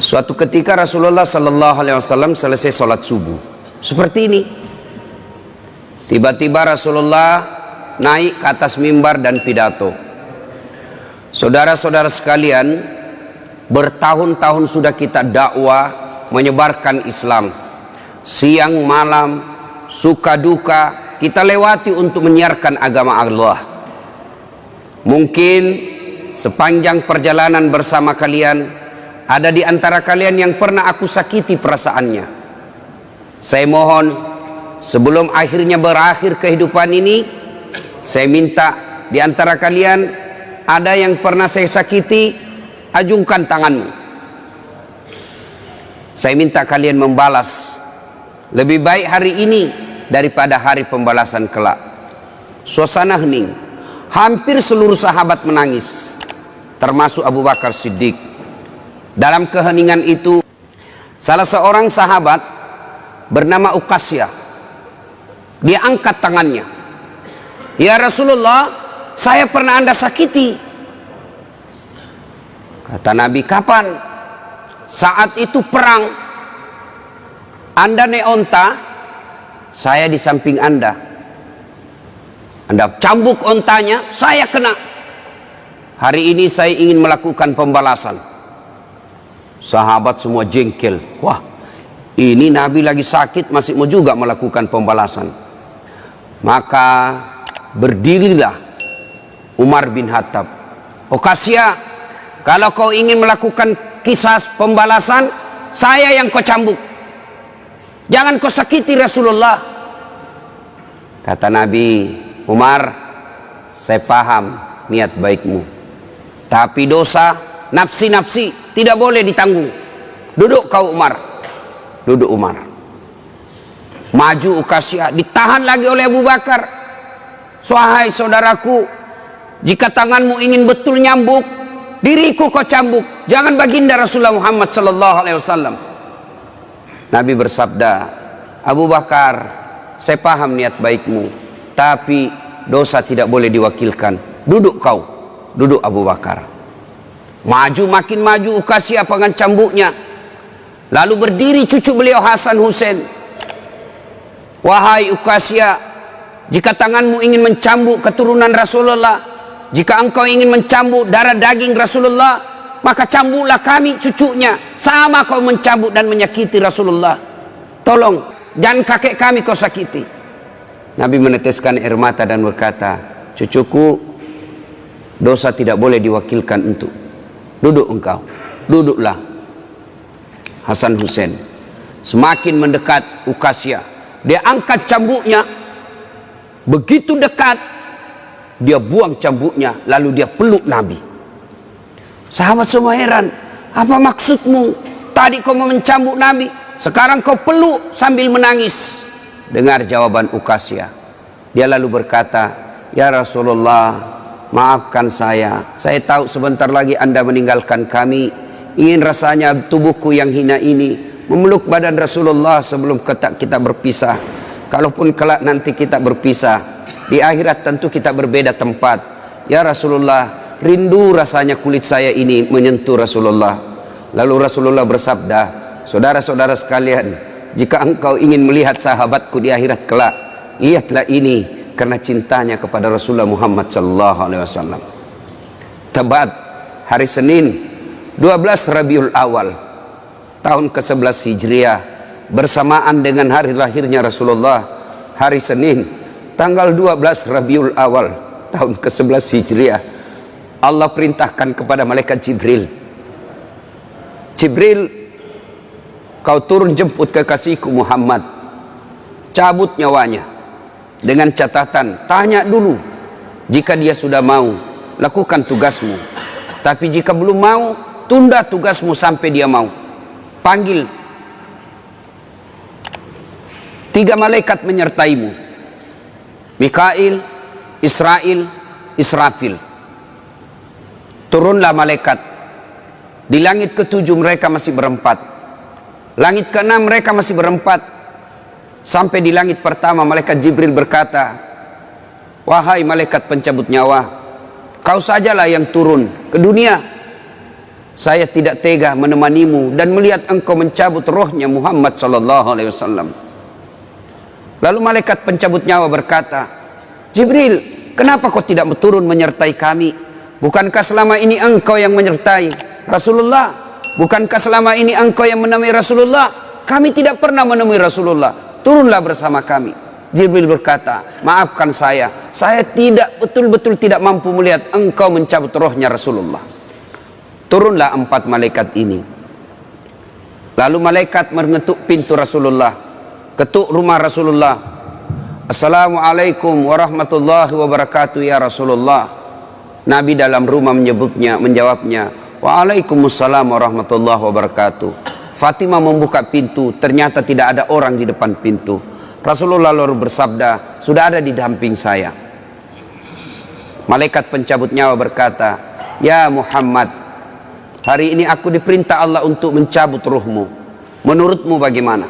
Suatu ketika Rasulullah Sallallahu Alaihi Wasallam selesai sholat subuh seperti ini. Tiba-tiba Rasulullah naik ke atas mimbar dan pidato. Saudara-saudara sekalian, bertahun-tahun sudah kita dakwah menyebarkan Islam. Siang malam, suka duka, kita lewati untuk menyiarkan agama Allah. Mungkin sepanjang perjalanan bersama kalian, ada di antara kalian yang pernah aku sakiti perasaannya. Saya mohon, sebelum akhirnya berakhir kehidupan ini, saya minta di antara kalian ada yang pernah saya sakiti, ajungkan tanganmu. Saya minta kalian membalas. Lebih baik hari ini daripada hari pembalasan kelak. Suasana hening. Hampir seluruh sahabat menangis, termasuk Abu Bakar Siddiq. Dalam keheningan itu, salah seorang sahabat bernama Uqasyah, dia angkat tangannya. Ya Rasulullah, saya pernah Anda sakiti. Kata Nabi, kapan? Saat itu perang. Anda naik onta, saya di samping Anda. Anda cambuk ontanya, saya kena. Hari ini saya ingin melakukan pembalasan. Sahabat semua jengkel. Wah, ini Nabi lagi sakit masih mau juga melakukan pembalasan. Maka berdirilah Umar bin Khattab. Uqasyah, kalau kau ingin melakukan kisah pembalasan, saya yang kau cambuk. Jangan kau sakiti Rasulullah. Kata Nabi, Umar, saya paham niat baikmu, tapi dosa nafsi-nafsi tidak boleh ditanggung. Duduk kau Umar. Duduk Umar. Maju Uqasyah, ditahan lagi oleh Abu Bakar. Wahai saudaraku, jika tanganmu ingin betul nyambuk, diriku kau cambuk, jangan baginda Rasulullah Muhammad sallallahu alaihi wasallam. Nabi bersabda, Abu Bakar, saya paham niat baikmu, tapi dosa tidak boleh diwakilkan. Duduk kau. Duduk Abu Bakar. Maju, makin maju Uqasyah dengan cambuknya. Lalu berdiri cucu beliau Hasan Husain. Wahai Uqasyah, jika tanganmu ingin mencambuk keturunan Rasulullah, jika engkau ingin mencambuk darah daging Rasulullah, maka cambuklah kami cucunya. Sama kau mencambuk dan menyakiti Rasulullah. Tolong, jangan kakek kami kau sakiti. Nabi meneteskan air mata dan berkata, cucuku, dosa tidak boleh diwakilkan untuk. Duduk engkau. Duduklah. Hasan Husain semakin mendekat Uqasyah. Dia angkat cambuknya. Begitu dekat, dia buang cambuknya, lalu dia peluk Nabi. Sahabat semua heran, apa maksudmu? Tadi kau mau mencambuk Nabi, sekarang kau peluk sambil menangis. Dengar jawaban Uqasyah. Dia lalu berkata, ya Rasulullah, maafkan saya tahu sebentar lagi Anda meninggalkan kami. Ingin rasanya tubuhku yang hina ini memeluk badan Rasulullah sebelum kita berpisah. Kalaupun kelak nanti kita berpisah, di akhirat tentu kita berbeda tempat. Ya Rasulullah, rindu rasanya kulit saya ini menyentuh Rasulullah. Lalu Rasulullah bersabda, saudara-saudara sekalian, jika engkau ingin melihat sahabatku di akhirat kelak, lihatlah ini, karena cintanya kepada Rasulullah Muhammad sallallahu alaihi wasallam. Tepat hari Senin 12 Rabiul Awal tahun ke-11 Hijriah, bersamaan dengan hari lahirnya Rasulullah, hari Senin tanggal 12 Rabiul Awal tahun ke-11 Hijriah, Allah perintahkan kepada malaikat Jibril, Jibril, kau turun jemput kekasihku Muhammad, cabut nyawanya. Dengan catatan, tanya dulu, jika dia sudah mau, lakukan tugasmu. Tapi jika belum mau, tunda tugasmu sampai dia mau. Panggil 3 malaikat menyertaimu, Mikail, Israel, Israfil. Turunlah malaikat. Di langit ke-7 mereka masih berempat. Langit ke-6 mereka masih berempat. Sampai di langit pertama malaikat Jibril berkata, wahai malaikat pencabut nyawa, kau sajalah yang turun ke dunia. Saya tidak tega menemanimu dan melihat engkau mencabut rohnya Muhammad sallallahu alaihi wasallam. Lalu malaikat pencabut nyawa berkata, Jibril, kenapa kau tidak turun menyertai kami? Bukankah selama ini engkau yang menyertai Rasulullah? Bukankah selama ini engkau yang menemui Rasulullah? Kami tidak pernah menemui Rasulullah. Turunlah bersama kami. Jibril berkata, maafkan saya betul-betul tidak mampu melihat engkau mencabut rohnya Rasulullah. Turunlah 4 malaikat ini. Lalu malaikat mengetuk pintu Rasulullah, ketuk rumah Rasulullah. Assalamualaikum warahmatullahi wabarakatuh ya Rasulullah. Nabi dalam rumah menjawabnya, Waalaikumsalam warahmatullahi wabarakatuh. Fatimah membuka pintu, ternyata tidak ada orang di depan pintu. Rasulullah lalu bersabda, sudah ada di samping saya. Malaikat pencabut nyawa berkata, ya Muhammad, hari ini aku diperintah Allah untuk mencabut ruhmu. Menurutmu bagaimana?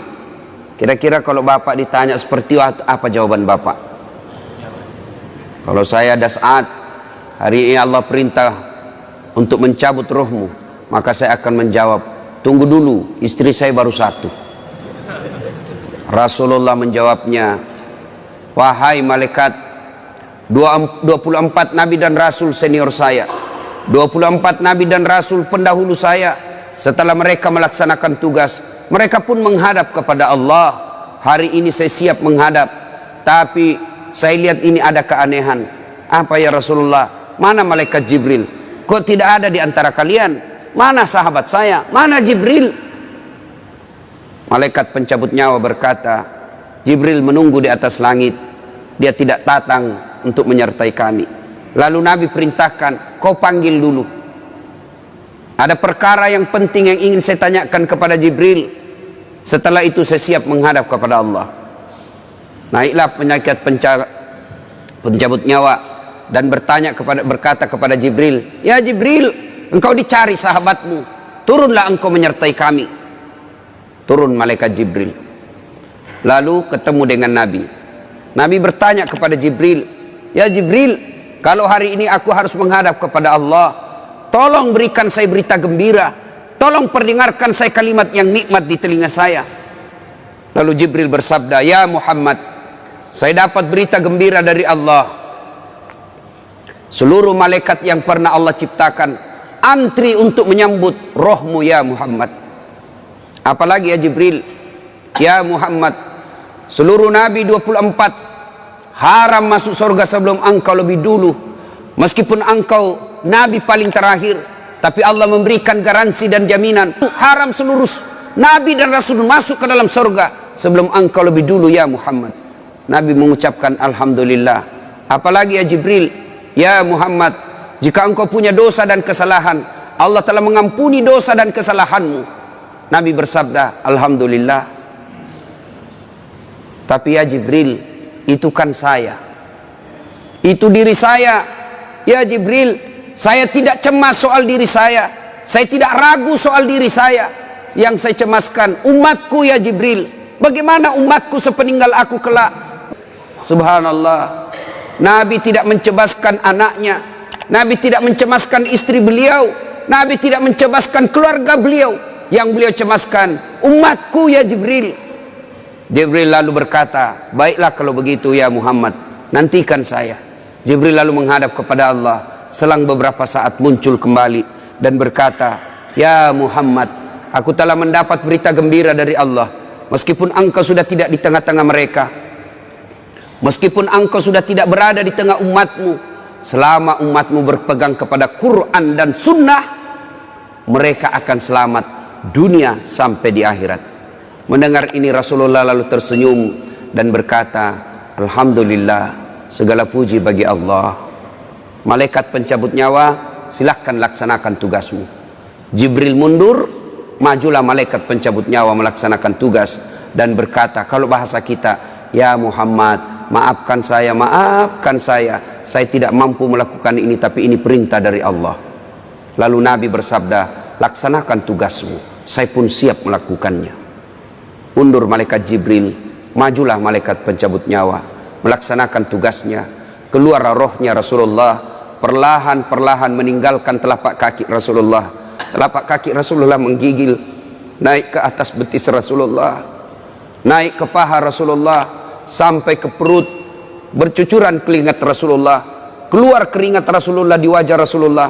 Kira-kira kalau Bapak ditanya seperti itu, apa jawaban Bapak? Kalau saya ada saat hari ini Allah perintah untuk mencabut ruhmu, maka saya akan menjawab, tunggu dulu, istri saya baru 1. Rasulullah menjawabnya, wahai malaikat, 24 nabi dan rasul senior saya, 24 nabi dan rasul pendahulu saya, setelah mereka melaksanakan tugas, mereka pun menghadap kepada Allah. Hari ini saya siap menghadap, tapi saya lihat ini ada keanehan. Apa ya Rasulullah? Mana malaikat Jibril? Kok tidak ada di antara kalian? Mana sahabat saya? Mana Jibril? Malaikat pencabut nyawa berkata, Jibril menunggu di atas langit, dia tidak datang untuk menyertai kami. Lalu Nabi perintahkan, kau panggil dulu. Ada perkara yang penting yang ingin saya tanyakan kepada Jibril. Setelah itu saya siap menghadap kepada Allah. Naiklah malaikat pencabut nyawa dan berkata kepada Jibril, ya Jibril, engkau dicari sahabatmu, turunlah engkau menyertai kami. Turun malaikat Jibril, lalu ketemu dengan Nabi. Nabi bertanya kepada Jibril, ya Jibril, kalau hari ini aku harus menghadap kepada Allah, tolong berikan saya berita gembira, tolong perdengarkan saya kalimat yang nikmat di telinga saya. Lalu Jibril bersabda, ya Muhammad, saya dapat berita gembira dari Allah. Seluruh malaikat yang pernah Allah ciptakan antri untuk menyambut rohmu ya Muhammad. Apalagi ya Jibril, ya Muhammad, seluruh nabi 24 haram masuk surga sebelum engkau lebih dulu. Meskipun engkau nabi paling terakhir, tapi Allah memberikan garansi dan jaminan haram seluruh nabi dan rasul masuk ke dalam surga sebelum engkau lebih dulu ya Muhammad. Nabi mengucapkan alhamdulillah. Apalagi ya Jibril, ya Muhammad, jika engkau punya dosa dan kesalahan, Allah telah mengampuni dosa dan kesalahanmu. Nabi bersabda, alhamdulillah. Tapi ya Jibril, itu kan saya, itu diri saya. Ya Jibril, saya tidak cemas soal diri saya tidak ragu soal diri saya. Yang saya cemaskan umatku ya Jibril. Bagaimana umatku sepeninggal aku kelak? Subhanallah, Nabi tidak mencemaskan anaknya, Nabi tidak mencemaskan istri beliau, Nabi tidak mencemaskan keluarga beliau. Yang beliau cemaskan umatku ya Jibril. Jibril lalu berkata, baiklah kalau begitu ya Muhammad, nantikan saya. Jibril lalu menghadap kepada Allah. Selang beberapa saat muncul kembali dan berkata, ya Muhammad, aku telah mendapat berita gembira dari Allah. Meskipun engkau sudah tidak di tengah-tengah mereka, meskipun engkau sudah tidak berada di tengah umatmu, selama umatmu berpegang kepada Quran dan Sunnah, mereka akan selamat dunia sampai di akhirat. Mendengar ini Rasulullah lalu tersenyum dan berkata, alhamdulillah, segala puji bagi Allah. Malaikat pencabut nyawa, silahkan laksanakan tugasmu. Jibril mundur, majulah malaikat pencabut nyawa melaksanakan tugas dan berkata, kalau bahasa kita, ya Muhammad, maafkan saya tidak mampu melakukan ini, tapi ini perintah dari Allah. Lalu Nabi bersabda, laksanakan tugasmu, saya pun siap melakukannya. Mundur malaikat Jibril, majulah malaikat pencabut nyawa melaksanakan tugasnya. Keluar rohnya Rasulullah, perlahan-perlahan meninggalkan telapak kaki Rasulullah. Telapak kaki Rasulullah menggigil naik ke atas betis Rasulullah, naik ke paha Rasulullah, sampai ke perut. Bercucuran keringat Rasulullah, keluar keringat Rasulullah di wajah Rasulullah.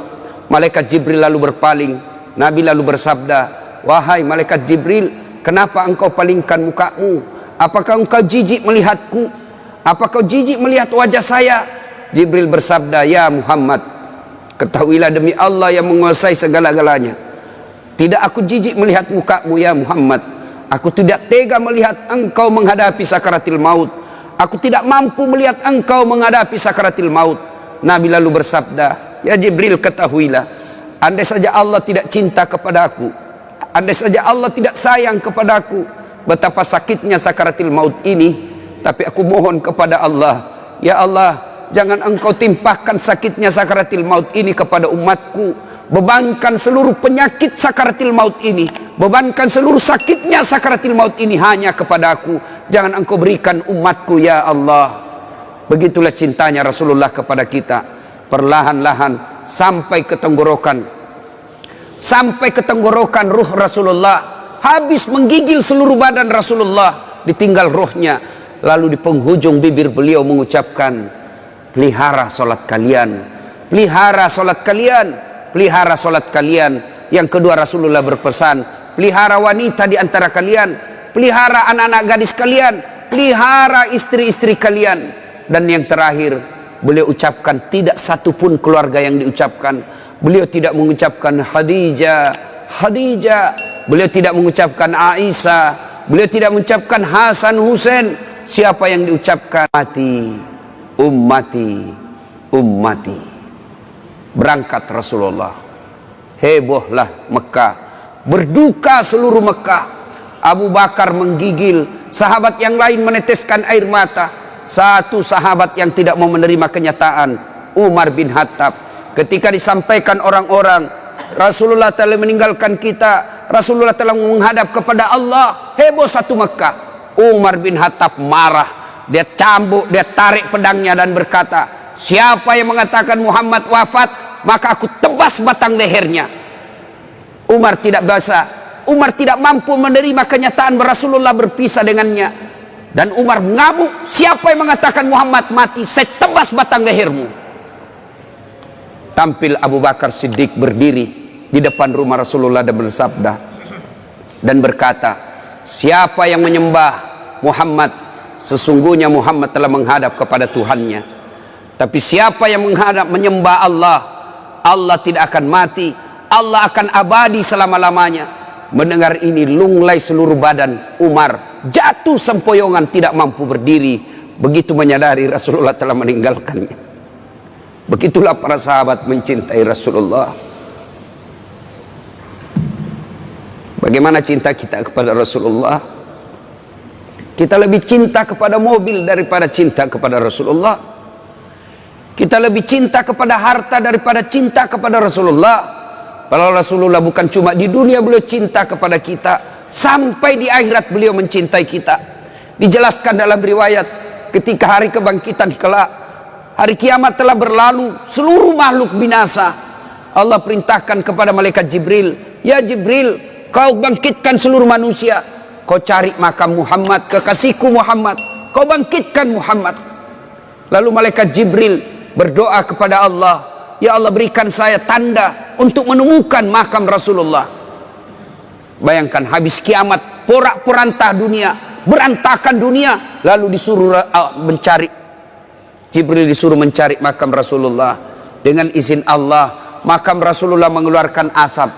Malaikat Jibril lalu berpaling. Nabi lalu bersabda, "Wahai malaikat Jibril, kenapa engkau palingkan mukamu? Apakah engkau jijik melihatku? Apakah jijik melihat wajah saya?" Jibril bersabda, "Ya Muhammad, ketahuilah demi Allah yang menguasai segala-galanya, tidak aku jijik melihat mukamu ya Muhammad. Aku tidak tega melihat engkau menghadapi sakaratil maut. Aku tidak mampu melihat engkau menghadapi sakaratil maut." Nabi lalu bersabda, "Ya Jibril, ketahuilah, andai saja Allah tidak cinta kepada aku, andai saja Allah tidak sayang kepada aku, betapa sakitnya sakaratil maut ini. Tapi aku mohon kepada Allah, ya Allah, jangan engkau timpahkan sakitnya sakaratil maut ini kepada umatku. Bebankan seluruh penyakit sakaratil maut ini, bebankan seluruh sakitnya sakaratil maut ini hanya kepada aku. Jangan engkau berikan umatku ya Allah." Begitulah cintanya Rasulullah kepada kita. Perlahan-lahan sampai ke tenggorokan, sampai ke tenggorokan ruh Rasulullah, habis menggigil seluruh badan Rasulullah, ditinggal ruhnya. Lalu di penghujung bibir beliau mengucapkan, "Pelihara solat kalian, pelihara solat kalian, pelihara solat kalian." Yang kedua Rasulullah berpesan, pelihara wanita di antara kalian, pelihara anak-anak gadis kalian, pelihara istri-istri kalian. Dan yang terakhir beliau ucapkan, tidak satupun keluarga yang diucapkan. Beliau tidak mengucapkan Khadijah, Khadijah. Beliau tidak mengucapkan Aisyah. Beliau tidak mengucapkan Hasan, Husain. Siapa yang diucapkan? Ummati, ummati, ummati. Berangkat Rasulullah. Hebohlah Mekah, berduka seluruh Mekah. Abu Bakar menggigil, sahabat yang lain meneteskan air mata. Satu sahabat yang tidak mau menerima kenyataan, Umar bin Khattab. Ketika disampaikan orang-orang, Rasulullah telah meninggalkan kita, Rasulullah telah menghadap kepada Allah, heboh satu Mekah. Umar bin Khattab marah, dia cambuk, dia tarik pedangnya dan berkata, "Siapa yang mengatakan Muhammad wafat, maka aku tebas batang lehernya." Umar tidak bisa, Umar tidak mampu menerima kenyataan Rasulullah berpisah dengannya. Dan Umar mengamuk, "Siapa yang mengatakan Muhammad mati, saya tebas batang lehermu." Tampil Abu Bakar Siddiq berdiri di depan rumah Rasulullah dan bersabda dan berkata, "Siapa yang menyembah Muhammad, sesungguhnya Muhammad telah menghadap kepada Tuhannya. Tapi siapa yang menyembah Allah, Allah tidak akan mati, Allah akan abadi selama-lamanya." Mendengar ini lunglai seluruh badan Umar, jatuh sempoyongan, tidak mampu berdiri. Begitu menyadari Rasulullah telah meninggalkannya. Begitulah para sahabat mencintai Rasulullah. Bagaimana cinta kita kepada Rasulullah? Kita lebih cinta kepada mobil daripada cinta kepada Rasulullah. Kita lebih cinta kepada harta daripada cinta kepada Rasulullah. Kalau Rasulullah bukan cuma di dunia beliau cinta kepada kita, sampai di akhirat beliau mencintai kita. Dijelaskan dalam riwayat, ketika hari kebangkitan kelak, hari kiamat telah berlalu, seluruh makhluk binasa. Allah perintahkan kepada malaikat Jibril, "Ya Jibril, kau bangkitkan seluruh manusia. Kau cari makam Muhammad, kekasihku Muhammad. Kau bangkitkan Muhammad." Lalu malaikat Jibril berdoa kepada Allah, "Ya Allah, berikan saya tanda untuk menemukan makam Rasulullah." Bayangkan, habis kiamat, porak-poranda dunia, berantakan dunia, lalu disuruh mencari, Jibril disuruh mencari makam Rasulullah. Dengan izin Allah, makam Rasulullah mengeluarkan asap.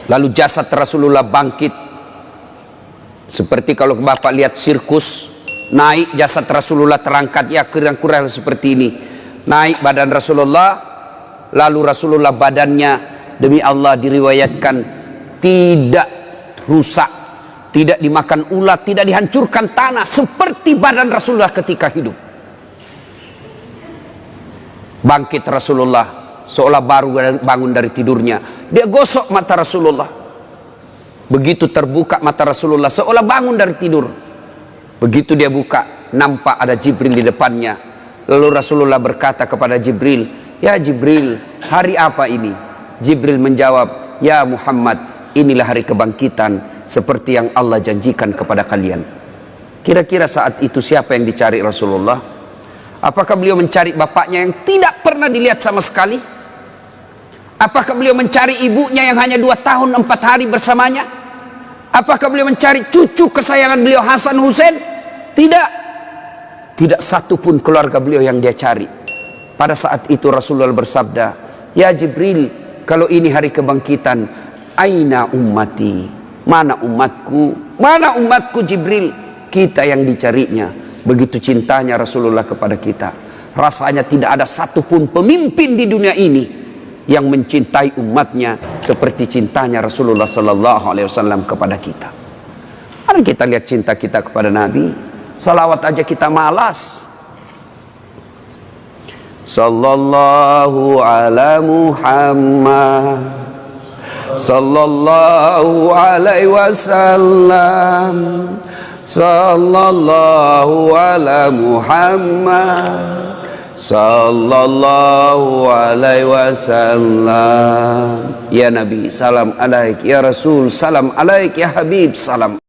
Lalu jasad Rasulullah bangkit. Seperti kalau Bapak lihat sirkus, naik jasad Rasulullah terangkat, ya kurang-kurang seperti ini. Naik badan Rasulullah, lalu Rasulullah badannya demi Allah diriwayatkan tidak rusak, tidak dimakan ulat, tidak dihancurkan tanah, seperti badan Rasulullah ketika hidup. Bangkit Rasulullah seolah baru bangun dari tidurnya. Dia gosok mata Rasulullah. Begitu terbuka mata Rasulullah seolah bangun dari tidur. Begitu dia buka, nampak ada Jibril di depannya. Lalu Rasulullah berkata kepada Jibril, "Ya Jibril, hari apa ini? Jibril menjawab, ya Muhammad, inilah hari kebangkitan seperti yang Allah janjikan kepada kalian. Kira-kira saat itu siapa yang dicari Rasulullah? Apakah beliau mencari bapaknya yang tidak pernah dilihat sama sekali? Apakah beliau mencari ibunya yang hanya 2 tahun 4 hari bersamanya? Apakah beliau mencari cucu kesayangan beliau Hasan Hussein? Tidak. Tidak satu pun keluarga beliau yang dia cari. Pada saat itu Rasulullah bersabda, ya Jibril, kalau ini hari kebangkitan, aina ummati? Mana umatku? Mana umatku Jibril? Kita yang dicarinya. Begitu cintanya Rasulullah kepada kita. Rasanya tidak ada satupun pemimpin di dunia ini yang mencintai umatnya seperti cintanya Rasulullah sallallahu alaihi wasallam kepada kita. Mari kita lihat cinta kita kepada Nabi. Salawat aja kita malas. Sallallahu ala Muhammad, sallallahu alaihi wasallam, sallallahu ala Muhammad, sallallahu alaihi wasallam. Ya Nabi, salam alaik. Ya Rasul, salam alaik. Ya Habib, salam.